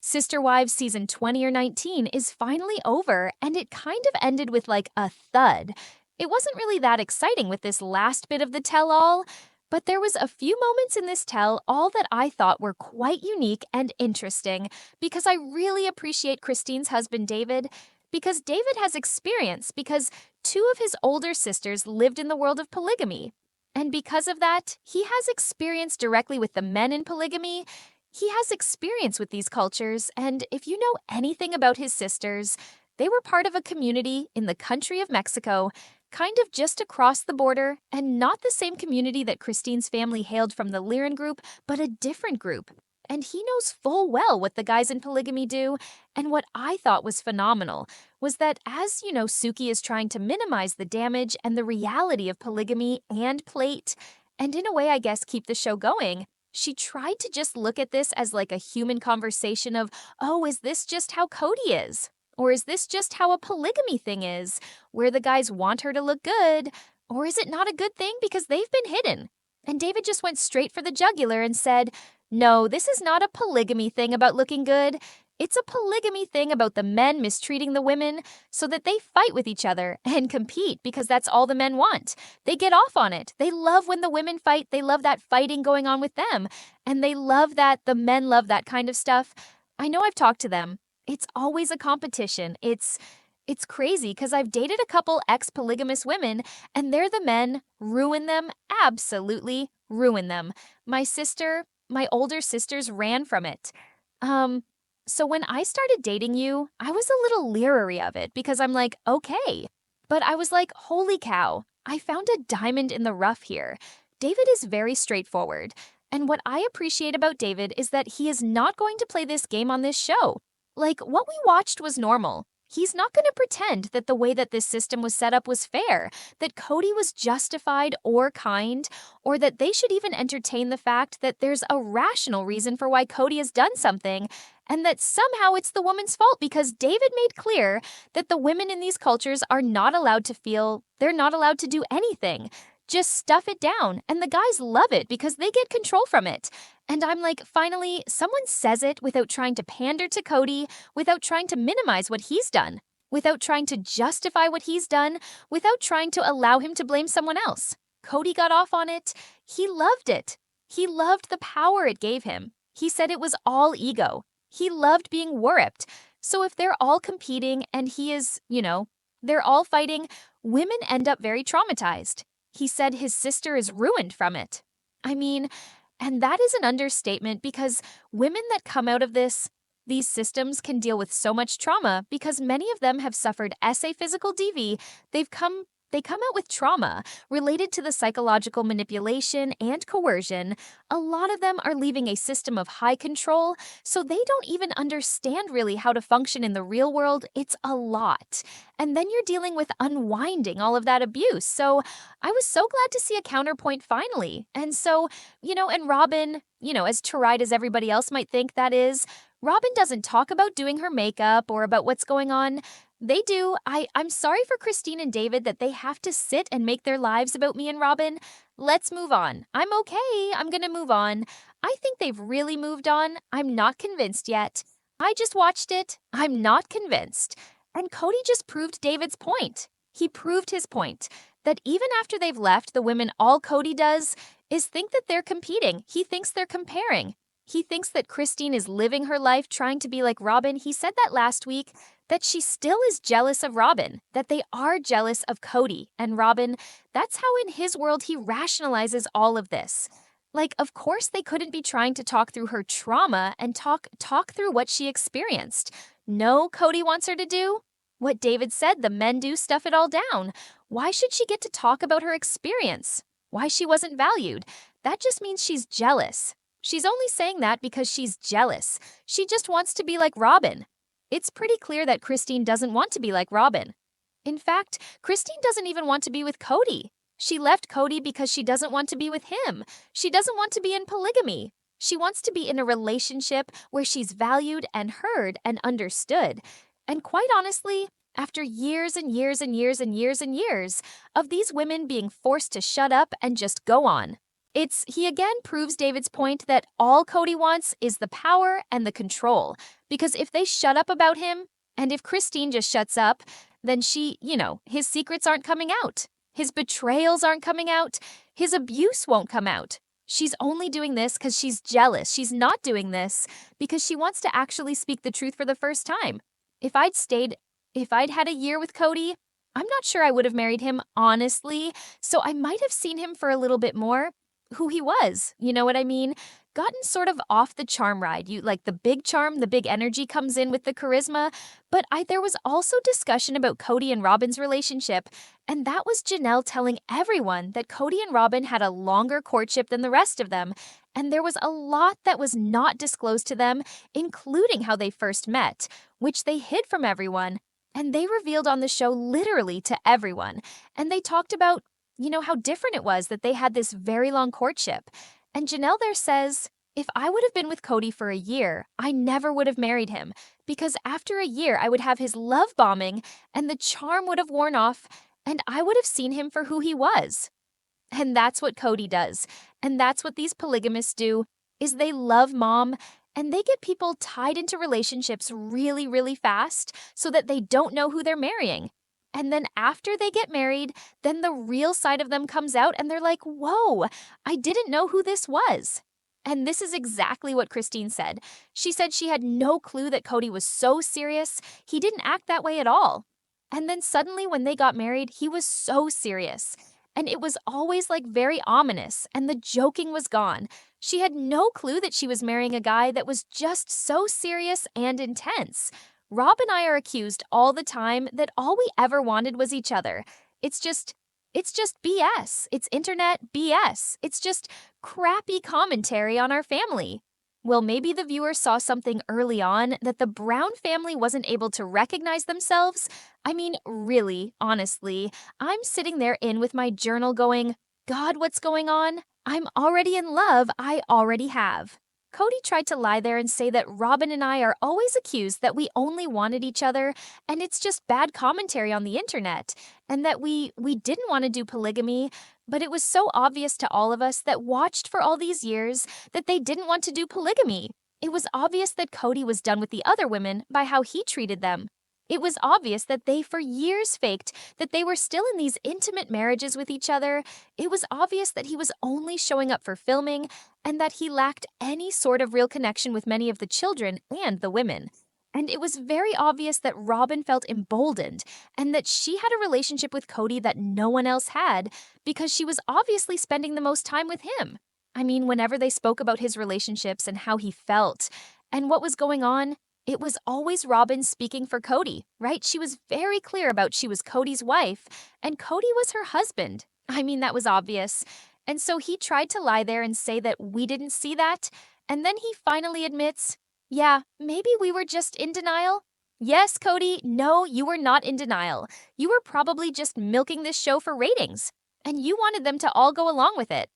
Sister Wives season 20 or 19 is finally over, and it kind of ended with like a thud. It wasn't really that exciting with this last bit of the tell-all, but there was a few moments in this tell-all that I thought were quite unique and interesting because I really appreciate Christine's husband David, because David has experience because two of his older sisters lived in the world of polygamy. And because of that, he has experience directly with the men in polygamy. He has experience with these cultures, and if you know anything about his sisters, they were part of a community in the country of Mexico, kind of just across the border, and not the same community that Christine's family hailed from the Liren group, but a different group. And he knows full well what the guys in polygamy do, and what I thought was phenomenal was that as, Suki is trying to minimize the damage and the reality of polygamy and plate, and in a way, I guess, keep the show going, she tried to just look at this as like a human conversation of, oh, is this just how Kody is? Or is this just how a polygamy thing is, where the guys want her to look good? Or is it not a good thing because they've been hidden? And David just went straight for the jugular and said, no, this is not a polygamy thing about looking good. It's a polygamy thing about the men mistreating the women so that they fight with each other and compete because that's all the men want. They get off on it. They love when the women fight. They love that fighting going on with them. And they love that the men love that kind of stuff. I know I've talked to them. It's always a competition. It's crazy because I've dated a couple ex-polygamous women and they're the men, ruin them, absolutely ruin them. My older sisters ran from it. So when I started dating you, I was a little leery of it because I'm like, okay. But I was like, holy cow, I found a diamond in the rough here. David is very straightforward. And what I appreciate about David is that he is not going to play this game on this show. Like, what we watched was normal. He's not going to pretend that the way that this system was set up was fair, that Kody was justified or kind, or that they should even entertain the fact that there's a rational reason for why Kody has done something, and that somehow it's the woman's fault because David made clear that the women in these cultures are not allowed to feel they're not allowed to do anything. Just stuff it down, and the guys love it because they get control from it. And I'm like, finally, someone says it without trying to pander to Kody, without trying to minimize what he's done, without trying to justify what he's done, without trying to allow him to blame someone else. Kody got off on it. He loved it. He loved the power it gave him. He said it was all ego. He loved being worripped. So if they're all competing and he is, they're all fighting, women end up very traumatized. He said his sister is ruined from it. I mean, and that is an understatement because women that come out of these systems can deal with so much trauma because many of them have suffered SA physical DV. They come out with trauma related to the psychological manipulation and coercion. A lot of them are leaving a system of high control, so they don't even understand really how to function in the real world. It's a lot. And then you're dealing with unwinding all of that abuse. So I was so glad to see a counterpoint finally. And so, and Robyn, as to-right as everybody else might think that is, Robyn doesn't talk about doing her makeup or about what's going on. They do. I'm sorry for Christine and David that they have to sit and make their lives about me and Robyn. Let's move on. I'm okay. I'm gonna move on. I think they've really moved on. I'm not convinced yet. I just watched it. I'm not convinced. And Kody just proved David's point. He proved his point that even after they've left, the women, all Kody does is think that they're competing. He thinks they're comparing. He thinks that Christine is living her life trying to be like Robyn. He said that last week, that she still is jealous of Robyn, that they are jealous of Kody and Robyn. That's how in his world he rationalizes all of this. Like, of course they couldn't be trying to talk through her trauma and talk through what she experienced. No, Kody wants her to do what David said, the men do, stuff it all down. Why should she get to talk about her experience? Why she wasn't valued? That just means she's jealous. She's only saying that because she's jealous. She just wants to be like Robyn. It's pretty clear that Christine doesn't want to be like Robyn. In fact, Christine doesn't even want to be with Kody. She left Kody because she doesn't want to be with him. She doesn't want to be in polygamy. She wants to be in a relationship where she's valued and heard and understood. And quite honestly, after years and years and years and years and years of these women being forced to shut up and just go on, he again proves David's point that all Kody wants is the power and the control. Because if they shut up about him, and if Christine just shuts up, then his secrets aren't coming out. His betrayals aren't coming out. His abuse won't come out. She's only doing this because she's jealous. She's not doing this because she wants to actually speak the truth for the first time. If I'd had a year with Kody, I'm not sure I would have married him, honestly. So I might have seen him for a little bit more who he was. You know what I mean? Gotten sort of off the charm ride. You like the big charm, the big energy comes in with the charisma. But there was also discussion about Kody and Robyn's relationship, and that was Janelle telling everyone that Kody and Robyn had a longer courtship than the rest of them, and there was a lot that was not disclosed to them, including how they first met, which they hid from everyone, and they revealed on the show literally to everyone. And they talked about, how different it was that they had this very long courtship. And Janelle there says, if I would have been with Kody for a year, I never would have married him, because after a year I would have his love bombing and the charm would have worn off and I would have seen him for who he was. And that's what Kody does. And that's what these polygamists do, is they love mom and they get people tied into relationships really, really fast so that they don't know who they're marrying. And then after they get married, then the real side of them comes out and they're like, whoa, I didn't know who this was. And this is exactly what Christine said. She said she had no clue that Kody was so serious. He didn't act that way at all. And then suddenly when they got married, he was so serious. And it was always like very ominous, and the joking was gone. She had no clue that she was marrying a guy that was just so serious and intense. Rob and I are accused all the time that all we ever wanted was each other. It's just BS. It's internet BS. It's just crappy commentary on our family. Well, maybe the viewer saw something early on that the Brown family wasn't able to recognize themselves. I mean, really, honestly, I'm sitting there with my journal going, God, what's going on? I'm already in love. I already have. Kody tried to lie there and say that Robyn and I are always accused that we only wanted each other, and it's just bad commentary on the internet, and that we didn't want to do polygamy, but it was so obvious to all of us that watched for all these years that they didn't want to do polygamy. It was obvious that Kody was done with the other women by how he treated them. It was obvious that they for years faked that they were still in these intimate marriages with each other. It was obvious that he was only showing up for filming and that he lacked any sort of real connection with many of the children and the women. And it was very obvious that Robyn felt emboldened and that she had a relationship with Kody that no one else had because she was obviously spending the most time with him. I mean, whenever they spoke about his relationships and how he felt and what was going on, it was always Robyn speaking for Kody, right? She was very clear about she was Kody's wife, and Kody was her husband. I mean, that was obvious. And so he tried to lie there and say that we didn't see that, and then he finally admits, yeah, maybe we were just in denial. Yes, Kody, no, you were not in denial. You were probably just milking this show for ratings, and you wanted them to all go along with it.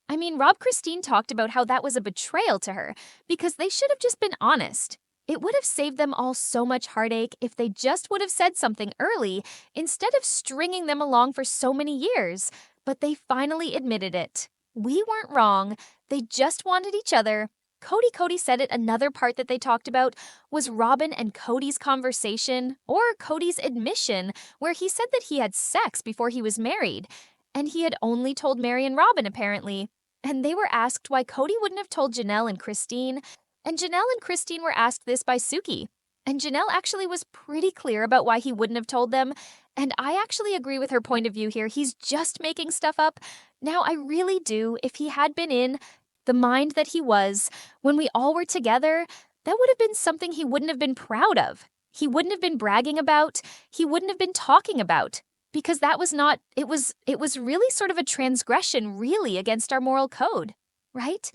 I mean, Christine talked about how that was a betrayal to her, because they should have just been honest. It would have saved them all so much heartache if they just would have said something early instead of stringing them along for so many years. But they finally admitted it. We weren't wrong. They just wanted each other. Kody said it. Another part that they talked about was Robyn and Kody's conversation, or Kody's admission, where he said that he had sex before he was married. And he had only told Mary and Robyn, apparently. And they were asked why Kody wouldn't have told Janelle and Christine. And Janelle and Christine were asked this by Suki. And Janelle actually was pretty clear about why he wouldn't have told them. And I actually agree with her point of view here. He's just making stuff up. Now, I really do. If he had been in the mind that he was when we all were together, that would have been something he wouldn't have been proud of. He wouldn't have been bragging about. He wouldn't have been talking about. Because that was not, it was really sort of a transgression, really, against our moral code, right?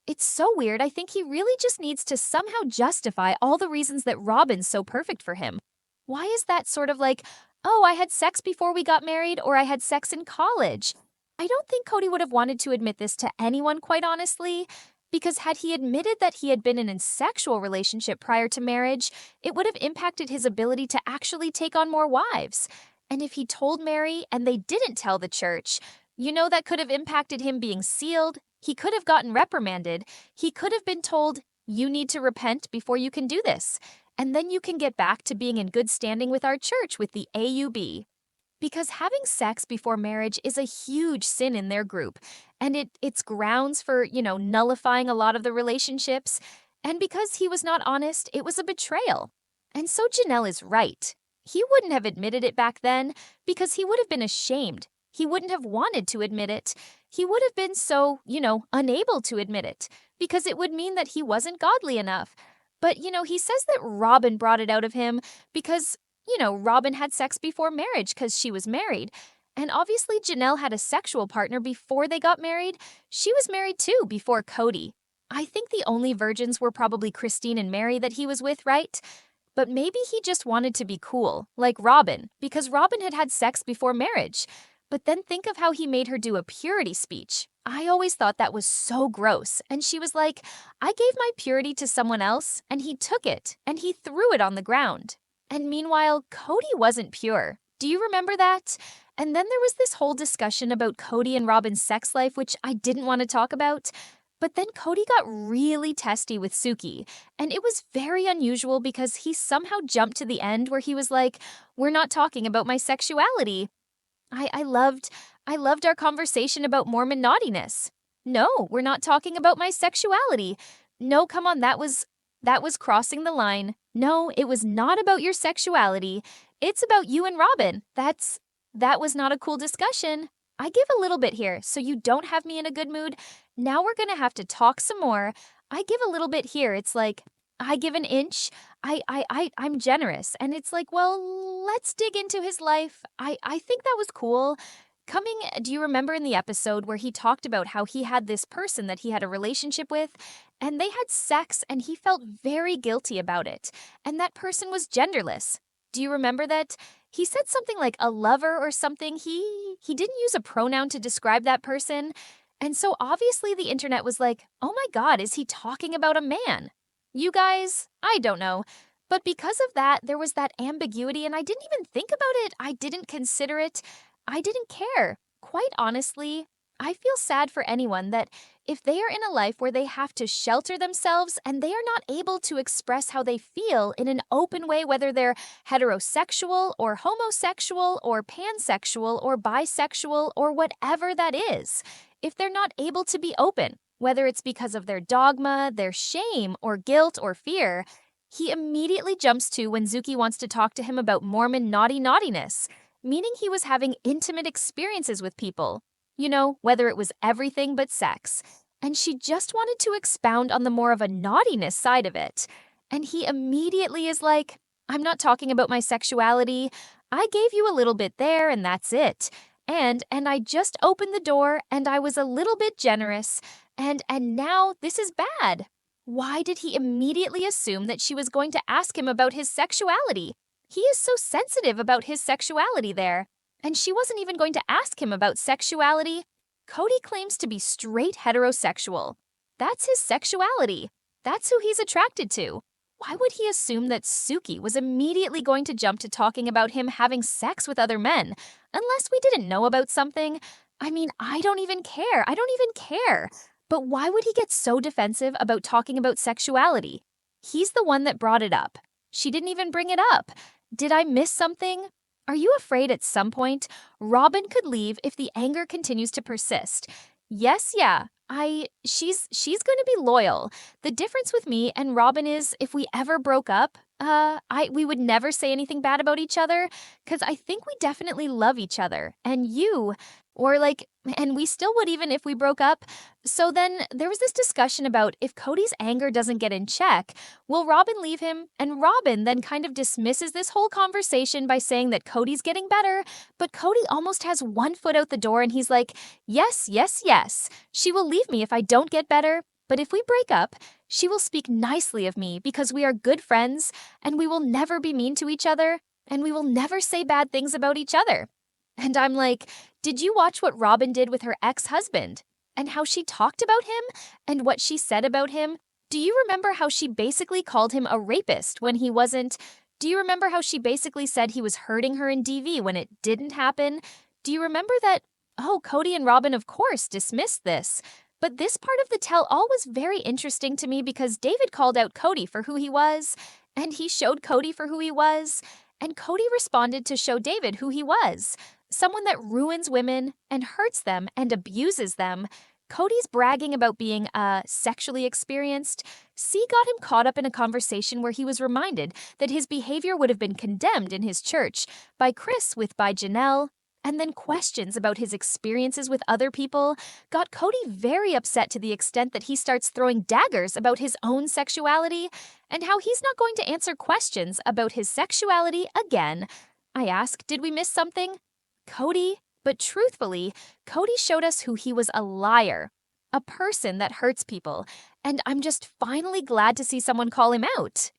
It's so weird. I think he really just needs to somehow justify all the reasons that Robyn's so perfect for him. Why is that sort of like, oh, I had sex before we got married, or I had sex in college? I don't think Kody would have wanted to admit this to anyone, quite honestly, because had he admitted that he had been in a sexual relationship prior to marriage, it would have impacted his ability to actually take on more wives. And if he told Mary and they didn't tell the church, that could have impacted him being sealed. He could have gotten reprimanded. He could have been told, You need to repent before you can do this, and then you can get back to being in good standing with our church with the AUB. Because having sex before marriage is a huge sin in their group, and it's grounds for, nullifying a lot of the relationships. And because he was not honest, it was a betrayal. And so Janelle is right. He wouldn't have admitted it back then because he would have been ashamed. He wouldn't have wanted to admit it. He would have been so, unable to admit it because it would mean that he wasn't godly enough. But, he says that Robyn brought it out of him because Robyn had sex before marriage because she was married. And obviously, Janelle had a sexual partner before they got married. She was married too before Kody. I think the only virgins were probably Christine and Mary that he was with, right? But maybe he just wanted to be cool, like Robyn, because Robyn had had sex before marriage. But then think of how he made her do a purity speech. I always thought that was so gross. And she was like, I gave my purity to someone else, and he took it, and he threw it on the ground. And meanwhile, Kody wasn't pure. Do you remember that? And then there was this whole discussion about Kody and Robyn's sex life, which I didn't want to talk about. But then Kody got really testy with Suki. And it was very unusual because he somehow jumped to the end where he was like, we're not talking about my sexuality. I loved our conversation about Mormon naughtiness. No, we're not talking about my sexuality. No, come on, that was crossing the line. No, it was not about your sexuality. It's about you and Robyn. That was not a cool discussion. I give a little bit here, so you don't have me in a good mood. Now we're gonna have to talk some more. I give a little bit here. It's like, I give an inch. I'm generous. And it's like, well, let's dig into his life. I think that was cool. Do you remember in the episode where he talked about how he had this person that he had a relationship with, and they had sex, and he felt very guilty about it, and that person was genderless? Do you remember that? He said something like a lover or something. He didn't use a pronoun to describe that person, and so obviously the internet was like, oh my God, is he talking about a man? You guys, I don't know. But because of that, there was that ambiguity, and I didn't even think about it. I didn't consider it. I didn't care. Quite honestly, I feel sad for anyone that if they are in a life where they have to shelter themselves and they are not able to express how they feel in an open way, whether they're heterosexual or homosexual or pansexual or bisexual or whatever that is, if they're not able to be open, whether it's because of their dogma, their shame, or guilt or fear, he immediately jumps to when Zuki wants to talk to him about Mormon naughtiness, meaning he was having intimate experiences with people. Whether it was everything but sex. And she just wanted to expound on the more of a naughtiness side of it. And he immediately is like, I'm not talking about my sexuality. I gave you a little bit there and that's it. And I just opened the door and I was a little bit generous. And now this is bad. Why did he immediately assume that she was going to ask him about his sexuality? He is so sensitive about his sexuality there. And she wasn't even going to ask him about sexuality. Kody claims to be straight heterosexual. That's his sexuality. That's who he's attracted to. Why would he assume that Suki was immediately going to jump to talking about him having sex with other men? Unless we didn't know about something. I mean, I don't even care. But why would he get so defensive about talking about sexuality? He's the one that brought it up. She didn't even bring it up. Did I miss something? Are you afraid at some point Robyn could leave if the anger continues to persist? Yes, yeah. She's going to be loyal. The difference with me and Robyn is if we ever broke up, we would never say anything bad about each other because I think we definitely love each other. And we still would even if we broke up. So then there was this discussion about if Kody's anger doesn't get in check, will Robyn leave him? And Robyn then kind of dismisses this whole conversation by saying that Kody's getting better, but Kody almost has one foot out the door and he's like, yes, yes, yes. She will leave me if I don't get better, but if we break up, she will speak nicely of me because we are good friends and we will never be mean to each other and we will never say bad things about each other. And I'm like, did you watch what Robyn did with her ex-husband? And how she talked about him? And what she said about him? Do you remember how she basically called him a rapist when he wasn't? Do you remember how she basically said he was hurting her in DV when it didn't happen? Do you remember that, Kody and Robyn of course dismissed this. But this part of the tell-all was very interesting to me because David called out Kody for who he was, and he showed Kody for who he was, and Kody responded to show David who he was, someone that ruins women and hurts them and abuses them. Kody's bragging about being sexually experienced. C got him caught up in a conversation where he was reminded that his behavior would have been condemned in his church by Chris by Janelle, and then questions about his experiences with other people got Kody very upset to the extent that he starts throwing daggers about his own sexuality and how he's not going to answer questions about his sexuality again. I ask, did we miss something? Kody? But truthfully, Kody showed us who he was: a liar, a person that hurts people, and I'm just finally glad to see someone call him out.